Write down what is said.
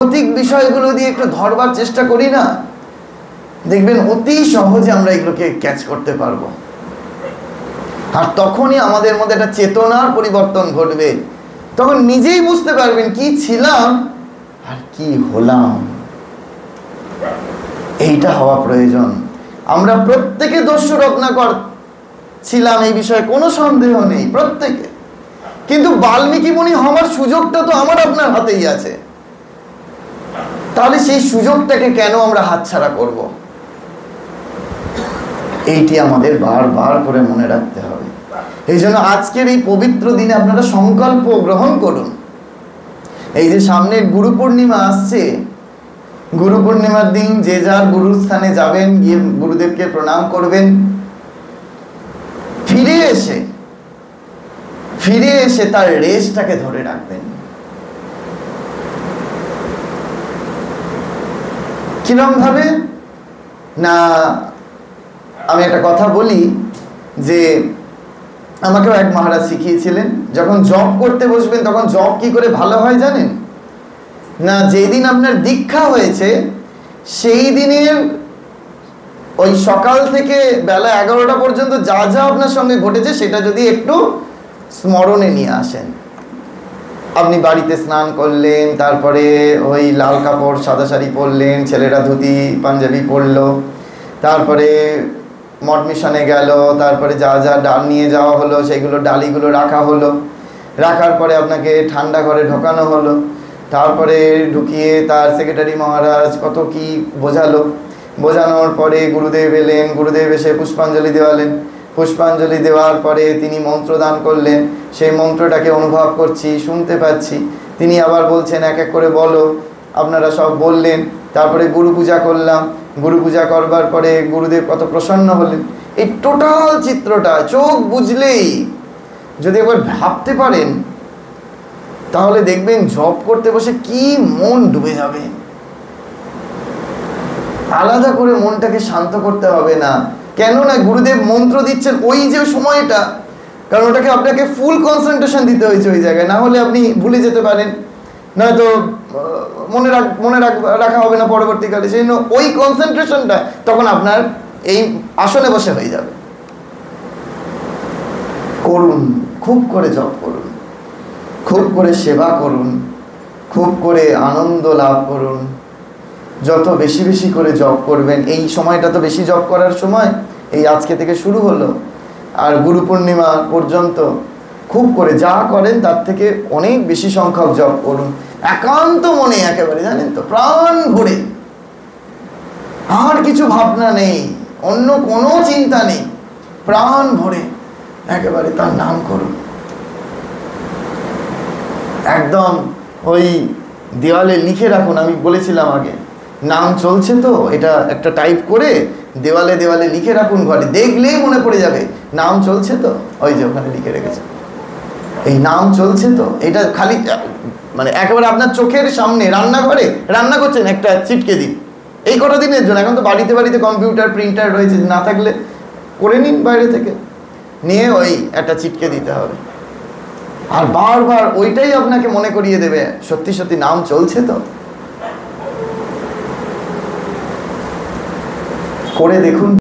প্রতীক বিষয়গুলো দিয়ে একটু ধরবার চেষ্টা করি না, দেখবেন অতি সহজে আমরা এগুলোকে ক্যাচ করতে পারবো। আর তখনই আমাদের মধ্যে একটা চেতনার পরিবর্তন ঘটবে, তখন নিজেই বুঝতে পারবেন কি ছিলাম আর কি হলাম। এইটা হওয়া প্রয়োজন। আমরা প্রত্যেকে দস্যু রত্নাকর ছিলাম, এই বিষয়ে কোনো সন্দেহ নেই, প্রত্যেকে। কিন্তু বাল্মীকি মুনি হওয়ার সুযোগটা তো আমার আপনার হাতেই আছে। তাহলে সেই সুযোগটাকে কেন আমরা হাতছাড়া করব? এইটি আমাদের বারবার করে মনে রাখতে হবে। এই জন্য আজকের এই পবিত্র দিনে আপনারা সংকল্প গ্রহণ করুন। এই যে সামনে গুরু পূর্ণিমা আসছে, গুরু পূর্ণিমার দিন যে যার গুরুর স্থানে যাবেন, গিয়ে গুরুদেবকে প্রণাম করবেন। ফিরে এসে তার রেশটাকে ধরে রাখবেন। কিরম ভাবে না, আমি একটা কথা বলি যে আমাকেও এক মহারাজ শিখিয়েছিলেন, যখন জব করতে বসবেন তখন জব কি করে ভালো হয় জানেন না? যেদিন আপনার দীক্ষা হয়েছে সেই দিনের ওই সকাল থেকে বেলা 11টা পর্যন্ত যা যা আপনার সঙ্গে ঘটেছে সেটা যদি একটু স্মরণে নিয়ে আসেন। আপনি বাড়িতে স্নান করলেন, তারপরে ওই লাল কাপড় সাদা শাড়ি পরলেন, ছেলেরা ধুতি পাঞ্জাবি পরলো, তারপরে মঠ মিশনে গেল, তারপরে যা যা ডাল নিয়ে যাওয়া হলো সেগুলো ডালিগুলো রাখা হলো, রাখার পরে আপনাকে ঠান্ডা ঘরে ঢোকানো হলো, তারপরে ঢুকিয়ে তার সেক্রেটারি মহারাজ কত কি বোঝালো, বোঝানোর পরে গুরুদেব এলেন, গুরুদেব এসে পুষ্পাঞ্জলি দেওয়ালেন, পুষ্পাঞ্জলি দেওয়ার পরে তিনি মন্ত্রদান করলেন, সেই মন্ত্রটাকে অনুভব করছি, শুনতে পাচ্ছি, তিনি আবার বলছেন এক এক করে বলো, আপনারা সব বললেন, তারপরে গুরু পূজা করলাম, গুরু পূজা করবার পরে গুরুদেব কত প্রসন্ন হলেন। এই টোটাল চিত্রটা চোখ বুঝলেই যদি একবার ভাবতে পারেন তাহলে দেখবেন জব করতে বসে কি মন ডুবে যাবে। আলাদা করে মনটাকে শান্ত করতে হবে না, কেননা গুরুদেব মন্ত্র দিচ্ছেন ওই যে সময়টা, কারণ ওটাকে আপনাকে ফুল কনসেন্ট্রেশন দিতে হয়েছে ওই জায়গায়, না হলে আপনি ভুলে যেতে পারেন, নয়তো মনে রাখা হবে না পরবর্তীকালে। সেই জন্য ওই কনসেন্ট্রেশনটা তখন আপনার এই আসনে বসে হয়ে যাবে। করুন, খুব করে জপ করুন, খুব করে সেবা করুন, খুব করে আনন্দ লাভ করুন। যত বেশি বেশি করে জপ করবেন, এই সময়টা তো বেশি জপ করার সময়, এই আজকে থেকে শুরু হলো আর গুরু পূর্ণিমা পর্যন্ত খুব করে যা করেন তার থেকে অনেক বেশি সংখ্যক জপ করুন, একান্ত মনে, একেবারে জানেন তো, প্রাণ ভরে, আর কিছু ভাবনা নেই, অন্য কোনো চিন্তা নেই, প্রাণ ভরে একেবারে তার নাম করুন। একদম ওই দেওয়ালে লিখে রাখুন, আমি বলেছিলাম আগে, নাম চলছে তো, এটা একটা টাইপ করে দেওয়ালে দেওয়ালে লিখে রাখুন, ঘরে দেখলেই মনে পড়ে যাবে নাম চলছে তো, ওই যে ওখানে লিখে রেখেছে এই নাম চলছে তো। এটা খালি মানে একেবারে আপনার চোখের সামনে, রান্নাঘরে রান্না করছেন, একটা চিটকে দিন, এই কটা দিনের জন্য। এখন তো বাড়িতে বাড়িতে কম্পিউটার প্রিন্টার রয়েছে, না থাকলে করে নিন বাইরে থেকে নিয়ে, ওই একটা চিটকে দিতে হবে। আর বারবার ওইটাই আপনাকে মনে করিয়ে দেবে সত্যি সত্যি নাম চলছে তো। করে দেখুন।